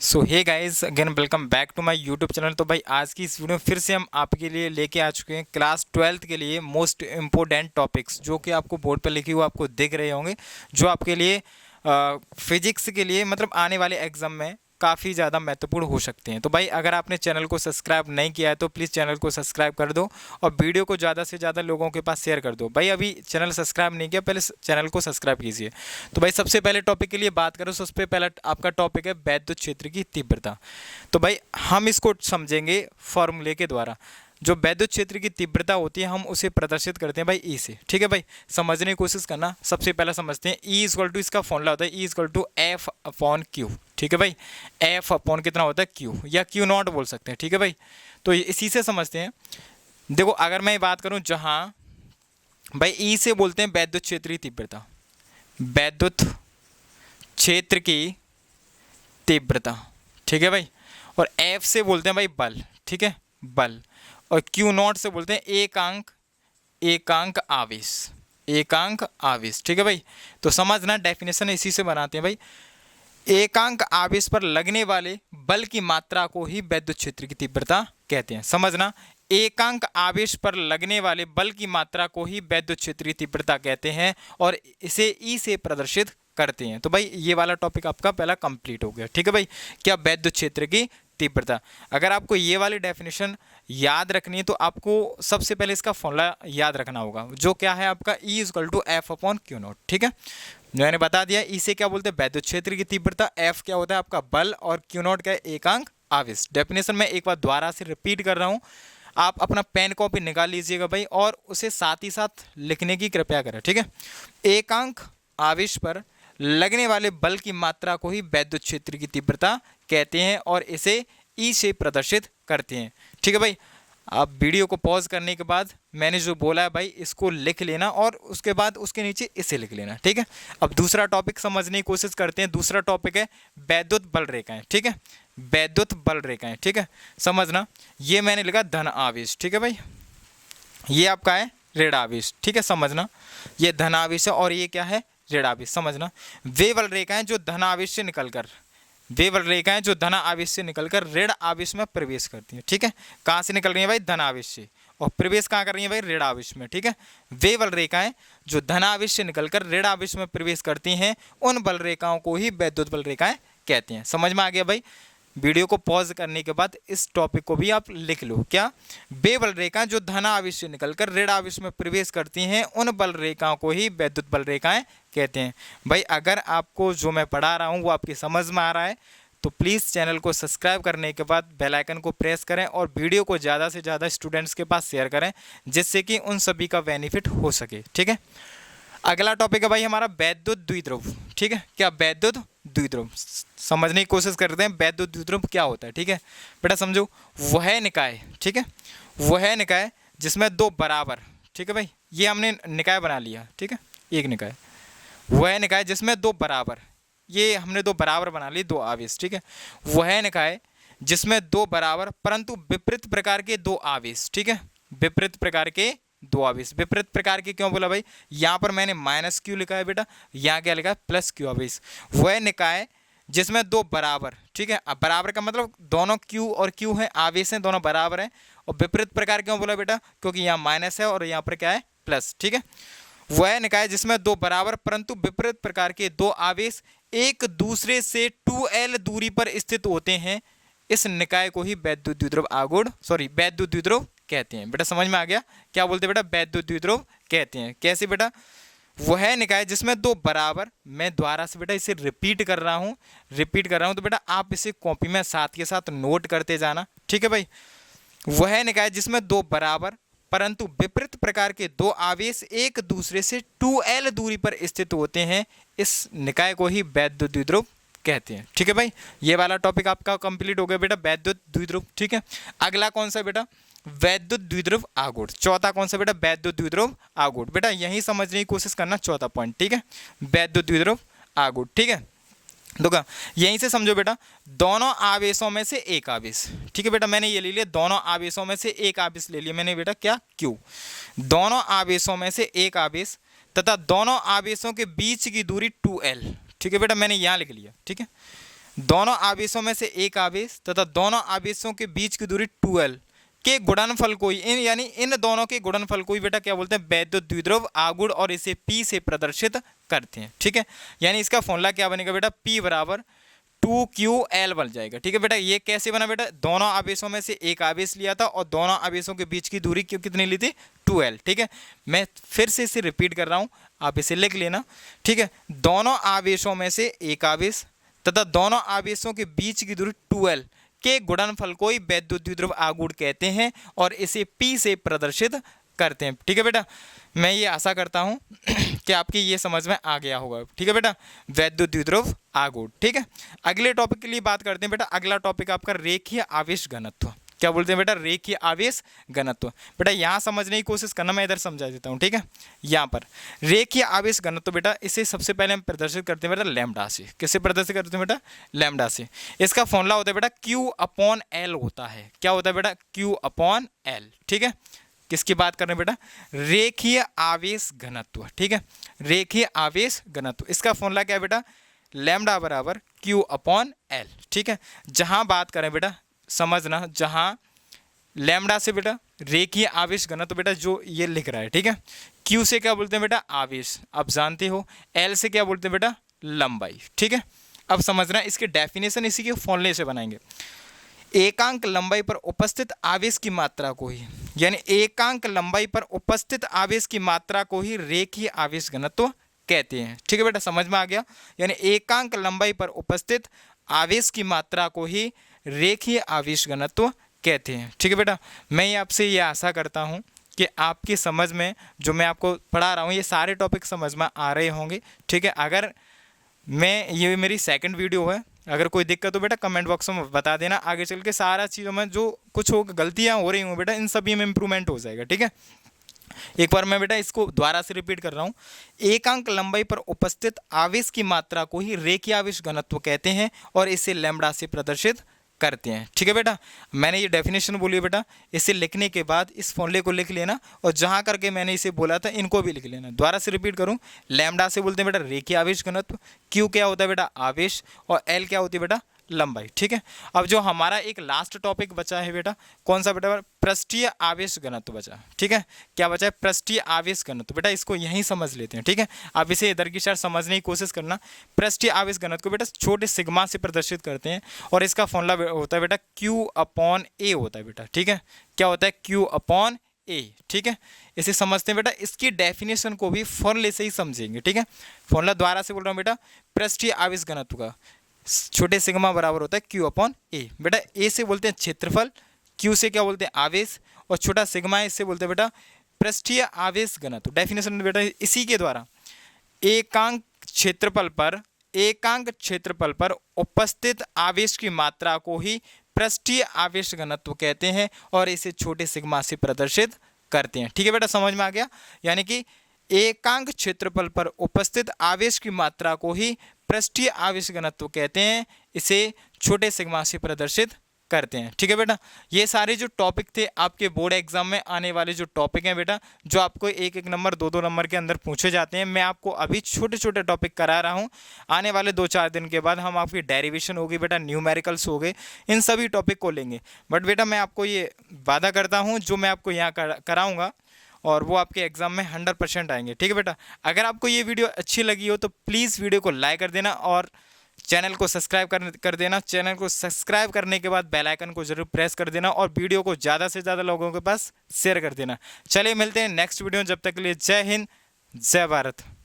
So hey guys again welcome back to my YouTube channel. तो भाई आज की इस वीडियो में फिर से हम आपके लिए लेके आ चुके हैं क्लास 12th के लिए मोस्ट इम्पोर्टेंट टॉपिक्स जो कि आपको बोर्ड पर लिखे हुए आपको दिख रहे होंगे, जो आपके लिए फिजिक्स के लिए मतलब आने वाले एग्जाम में काफ़ी ज़्यादा महत्वपूर्ण हो सकते हैं। तो भाई अगर आपने चैनल को सब्सक्राइब नहीं किया है तो प्लीज़ चैनल को सब्सक्राइब कर दो और वीडियो को ज़्यादा से ज़्यादा लोगों के पास शेयर कर दो। भाई अभी चैनल सब्सक्राइब नहीं किया, पहले चैनल को सब्सक्राइब कीजिए। तो भाई सबसे पहले टॉपिक के लिए बात करो, सबसे पहला आपका टॉपिक है वैद्युत क्षेत्र की तीव्रता। तो भाई हम इसको समझेंगे फॉर्मूले के द्वारा। जो वैद्युत क्षेत्र की तीव्रता होती है हम उसे प्रदर्शित करते हैं भाई ई से। ठीक है भाई, समझने की कोशिश करना। सबसे पहला समझते हैं ई इक्वल टू, इसका फॉर्मूला होता है E equal to F upon Q. ठीक है भाई, एफ अपॉन कितना होता है क्यू, या क्यू नॉट बोल सकते हैं। ठीक है भाई, तो इसी से समझते हैं। देखो अगर मैं बात करूं जहां भाई ई से बोलते हैं वैद्युत क्षेत्र की तीव्रता, वैद्युत क्षेत्र की तीव्रता। ठीक है भाई, और एफ से बोलते हैं भाई बल। ठीक है, बल। और क्यू नॉट से बोलते हैं एकांक आवेश, एकांक आवेश। ठीक है भाई, तो समझना डेफिनेशन इसी से बनाते हैं भाई। एकांक आवेश पर लगने वाले बल की मात्रा को ही वैद्युत क्षेत्र की तीव्रता कहते हैं। समझना, एकांक आवेश पर लगने वाले बल की मात्रा को ही वैद्युत क्षेत्र की तीव्रता कहते हैं और इसे ई से प्रदर्शित करते हैं। तो भाई ये वाला टॉपिक आपका पहला कंप्लीट हो गया। ठीक है भाई, क्या वैद्युत क्षेत्र की तीव्रता। अगर आपको ये वाली डेफिनेशन याद रखनी है तो आपको सबसे पहले इसका फॉर्मूला याद रखना होगा, जो क्या है आपका E equal to F upon Q naught. ठीक है, मैंने बता दिया ई से क्या बोलते हैं वैद्युत क्षेत्र की तीव्रता, एफ क्या होता है आपका बल और क्यू नॉट क्या है एकांक आवेश। डेफिनेशन मैं एक बार दोबारा से रिपीट कर रहा हूँ, आप अपना पेन कॉपी निकाल लीजिएगा भाई और उसे साथ ही साथ लिखने की कृपया करें। ठीक है, एकांक आवेश पर लगने वाले बल की मात्रा को ही वैद्युत क्षेत्र की तीव्रता कहते हैं और इसे ई से प्रदर्शित करते हैं। ठीक है भाई, आप वीडियो को पॉज करने के बाद मैंने जो बोला है भाई इसको लिख लेना और उसके बाद उसके नीचे इसे लिख लेना। ठीक है, अब दूसरा टॉपिक समझने की कोशिश करते हैं। दूसरा टॉपिक है वैद्युत बल रेखाएं। ठीक है, वैद्युत बल रेखाएं। ठीक है, समझना, ये मैंने लिखा धन आवेश। ठीक है भाई, ये आपका है ऋण आवेश। ठीक है, समझना, ये धन आवेश है और ये क्या है ऋण आवेश। समझना, वे बल रेखाएं जो धन आवेश से निकलकर, वे बल रेखाएं जो धन आवेश से निकलकर ऋण आवेश में प्रवेश करती हैं। ठीक है, कहाँ से निकल रही है भाई धन आवेश से, और प्रवेश कहाँ कर रही है भाई ऋण आवेश में। ठीक है, वे बल रेखाएं जो धन आवेश से निकलकर ऋण आवेश में प्रवेश करती हैं उन बल रेखाओं को ही वैद्युत बल रेखाएं कहते हैं। समझ में आ गया भाई, वीडियो को पॉज करने के बाद इस टॉपिक को भी आप लिख लो। क्या, वे बल रेखाएं जो धन आवेश से निकलकर ऋण आवेश में प्रवेश करती हैं उन बल रेखाओं को ही वैद्युत बल रेखाएं कहते हैं। भाई अगर आपको जो मैं पढ़ा रहा हूँ वो आपकी समझ में आ रहा है तो प्लीज़ चैनल को सब्सक्राइब करने के बाद बेल आइकन को प्रेस करें और वीडियो को ज़्यादा से ज़्यादा स्टूडेंट्स के पास शेयर करें, जिससे कि उन सभी का बेनिफिट हो सके। ठीक है, अगला टॉपिक है भाई हमारा वैद्युत द्विध्रुव। ठीक है, क्या वैद्युत द्विध्रुव, समझने की कोशिश करते हैं वैद्युत द्विध्रुव क्या होता है। ठीक है बेटा, समझो, वह निकाय, ठीक है, वह निकाय जिसमें दो बराबर, ठीक है भाई, ये हमने निकाय बना लिया। ठीक है, एक निकाय, वह निकाय जिसमें दो बराबर, ये हमने दो बराबर बना लिए, दो आवेश। ठीक है, वह निकाय जिसमें दो बराबर परंतु विपरीत प्रकार के दो आवेश। ठीक है, विपरीत प्रकार के दो आवेश। विपरीत प्रकार के क्यों बोला भाई, यहाँ पर मैंने माइनस क्यू लिखा है बेटा, यहाँ क्या लिखा है प्लस क्यू आवेश। वह निकाय जिसमें दो बराबर, ठीक है, अब बराबर का मतलब दोनों क्यू और क्यू है, आवेश हैं दोनों बराबर हैं। और विपरीत प्रकार क्यों बोला बेटा, क्योंकि यहाँ माइनस है और यहाँ पर क्या है प्लस। ठीक है, वह निकाय जिसमें दो बराबर परंतु विपरीत प्रकार के दो आवेश एक दूसरे से 2l दूरी पर स्थित होते हैं, इस निकाय को ही वैद्युत द्विध्रुव आगुण वैद्युत द्विध्रुव कहते हैं। बेटा समझ में आ गया, क्या बोलते हैं बेटा वैद्युत द्विध्रुव कहते हैं। कैसे बेटा, वह निकाय जिसमें दो बराबर, मैं द्वारा से बेटा इसे रिपीट कर रहा हूं तो बेटा आप इसे कॉपी में साथ के साथ नोट करते जाना। ठीक है भाई, वह निकाय जिसमें दो बराबर परंतु विपरीत प्रकार के दो आवेश एक दूसरे से 2l दूरी पर स्थित होते हैं, इस निकाय को ही वैद्युत द्विध्रुव कहते हैं। ठीक है भाई, ये वाला टॉपिक आपका कंप्लीट हो गया बेटा वैद्युत द्विध्रुव। ठीक है, अगला कौन सा बेटा, वैद्युत द्विध्रुव आगुण। चौथा कौन सा बेटा, वैद्युत द्विध्रुव आगुण। बेटा यही समझने की कोशिश करना, चौथा पॉइंट। ठीक है, वैद्युत द्विध्रुव आगुण। ठीक है, देखो यहीं से समझो बेटा, दोनों आवेशों में से एक आवेश। ठीक है बेटा, मैंने ये ले लिया, दोनों आवेशों में से एक आवेश ले लिया मैंने बेटा, क्या क्यू। दोनों आवेशों में से एक आवेश तथा दोनों आवेशों के बीच की दूरी 2l। ठीक है बेटा, मैंने यहाँ लिख लिया। ठीक है, दोनों आवेशों में से एक आवेश तथा दोनों आवेशों के बीच की दूरी 2l के गुणनफल को ही यानी इन दोनों के गुणनफल को ही बेटा क्या बोलते हैं, वैद्युत द्विध्रुव आगुण, और इसे P से प्रदर्शित करते हैं। ठीक है, यानी इसका फॉर्मूला क्या बनेगा बेटा, P बराबर 2ql बन जाएगा। ठीक है बेटा, ये कैसे बना बेटा, दोनों आवेशों में से एक आवेश लिया था और दोनों आवेशों के बीच की दूरी कितनी ली थी, 2l। ठीक है, मैं फिर से इसे रिपीट कर रहा हूँ, आप इसे लिख लेना। ठीक है, दोनों आवेशों में से एक आवेश तथा दोनों आवेशों के बीच की दूरी 2l के गुणनफल को ही वैद्युत द्विध्रुव आगुण कहते हैं और इसे P से प्रदर्शित करते हैं। ठीक है बेटा, मैं ये आशा करता हूँ कि आपकी ये समझ में आ गया होगा। ठीक है बेटा, वैद्युत द्विध्रुव आगुण। ठीक है, अगले टॉपिक के लिए बात करते हैं बेटा। अगला टॉपिक आपका रेखीय आवेश घनत्व। क्या बोलते हैं बेटा, रेखीय आवेश घनत्व। बेटा यहाँ समझने की कोशिश करना, मैं इधर समझा देता हूँ। ठीक है, यहाँ पर रेखीय आवेश घनत्व बेटा, इसे सबसे पहले हम प्रदर्शित करते हैं बेटा लैम्डा से। किससे प्रदर्शित करते हैं बेटा, लैम्डा से। इसका फॉर्मूला होता है बेटा Q/L होता है। क्या होता है बेटा, Q/L। ठीक है, किसकी बात कर रहे हैं बेटा, रेखीय आवेश घनत्व। ठीक है, रेखीय आवेश घनत्व, इसका फॉर्मूला क्या है बेटा, लैम्डा बराबर Q/L। ठीक है, जहां बात करें बेटा, समझना, जहां लैम्डा से बेटा रेखीय आवेश घनत्व बेटा जो ये लिख रहा है। ठीक है, Q से क्या बोलते हैं बेटा, आवेश, आप जानते हो। L से क्या बोलते हैं बेटा, लंबाई। ठीक है, अब समझना, इसके डेफिनेशन इसी के फॉर्मूले से बनाएंगे। एकांक लंबाई पर उपस्थित आवेश की मात्रा को ही, यानी एकांक लंबाई पर उपस्थित आवेश की मात्रा को ही रेखीय आवेश घनत्व कहते हैं। ठीक है बेटा, समझ में आ गया। यानी एकांक लंबाई पर उपस्थित आवेश की मात्रा को ही रेखीय आवेश घनत्व कहते हैं। ठीक है बेटा, मैं ये आपसे ये आशा करता हूँ कि आपकी समझ में जो मैं आपको पढ़ा रहा हूँ ये सारे टॉपिक समझ में आ रहे होंगे। ठीक है, अगर मैं ये मेरी सेकंड वीडियो है, अगर कोई दिक्कत हो बेटा कमेंट बॉक्स में बता देना। आगे चल के सारा चीज़ों में जो कुछ हो गलतियाँ हो रही हूँ बेटा, इन सभी में इम्प्रूवमेंट हो जाएगा। ठीक है, एक बार मैं बेटा इसको दोबारा से रिपीट कर रहा हूँ। एकांक लंबाई पर उपस्थित आवेश की मात्रा को ही रेखीय आवेश घनत्व कहते हैं और इसे लैम्डा से प्रदर्शित करते हैं। ठीक है बेटा, मैंने ये डेफिनेशन बोली है बेटा, इसे लिखने के बाद इस फॉर्मूले को लिख लेना और जहाँ करके मैंने इसे बोला था इनको भी लिख लेना। दोबारा से रिपीट करूँ, लैम्डा से बोलते हैं बेटा रेखीय आवेश घनत्व, क्यू क्या होता है बेटा, आवेश, और एल क्या होती है बेटा, लंबाई। ठीक है, अब जो हमारा एक लास्ट टॉपिक बचा है बेटा, कौन सा बेटा, पृष्ठीय आवेश घनत्व बचा। ठीक है, क्या बचा है, पृष्ठीय आवेश घनत्व। बेटा इसको यहीं समझ लेते हैं। ठीक है, आप इसे इधर की साइड समझने की कोशिश करना। पृष्ठीय आवेश घनत्व को बेटा छोटे सिग्मा से प्रदर्शित करते हैं और इसका फॉर्मूला होता है बेटा Q/A होता है बेटा। ठीक है, क्या होता है, Q/A। ठीक है, इसे समझते हैं बेटा, इसकी डेफिनेशन को भी फॉर्मूले से ही समझेंगे। ठीक है, फॉर्मूला द्वारा से बोल रहा हूँ बेटा, पृष्ठीय आवेश घनत्व का छोटे सिग्मा बराबर होता है Q/A। बेटा ए से बोलते हैं क्षेत्रफल, Q से क्या बोलते हैं, आवेश, और छोटा सिग्मा है इससे बोलते हैं बेटा पृष्ठीय आवेश घनत्व। डेफिनेशन बेटा इसी के द्वारा एकांक क्षेत्रफल पर उपस्थित आवेश की मात्रा को ही पृष्ठीय आवेश घनत्व कहते हैं और इसे छोटे सिग्मा से प्रदर्शित करते हैं। ठीक है बेटा, समझ में आ गया। यानी कि एकांक क्षेत्रफल पर उपस्थित आवेश की मात्रा को ही पृष्ठीय आवेश घनत्व कहते हैं, इसे छोटे सिग्मा से प्रदर्शित करते हैं। ठीक है बेटा, ये सारे जो टॉपिक थे आपके बोर्ड एग्जाम में आने वाले जो टॉपिक हैं बेटा, जो आपको एक एक नंबर दो नंबर के अंदर पूछे जाते हैं, मैं आपको अभी छोटे छोटे टॉपिक करा रहा हूँ। आने वाले 2-4 दिन के बाद हम आपकी डेरिवेशन होगी बेटा, न्यूमेरिकल्स हो गए, इन सभी टॉपिक को लेंगे। बट बेटा मैं आपको ये वादा करता हूँ जो मैं आपको यहाँ कराऊँगा और वो आपके एग्जाम में 100% आएंगे। ठीक है बेटा, अगर आपको ये वीडियो अच्छी लगी हो तो प्लीज़ वीडियो को लाइक कर देना और चैनल को सब्सक्राइब कर देना। चैनल को सब्सक्राइब करने के बाद बेल आइकन को जरूर प्रेस कर देना और वीडियो को ज़्यादा से ज़्यादा लोगों के पास शेयर कर देना। चलिए मिलते हैं नेक्स्ट वीडियो, जब तक के लिए जय हिंद, जय भारत।